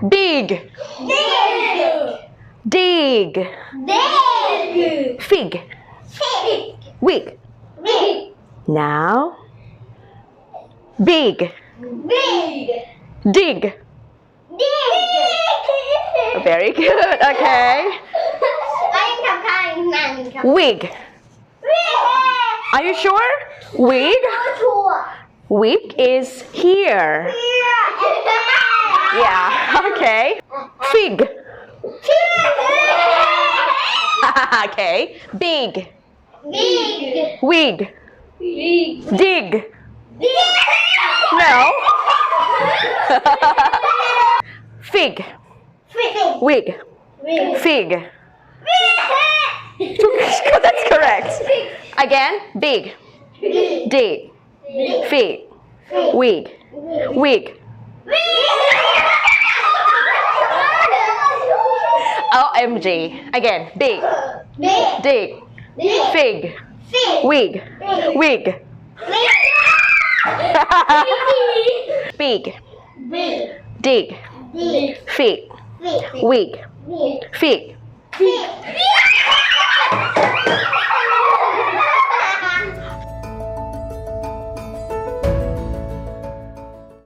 big dig fig wig now big dig very good okay wig are you sure wig wig is here yeah okay fig okay big wig dig no fig wig fig that's correct again big dig fig wig wig OMG again big dig fig wig wig big dig fig wig fig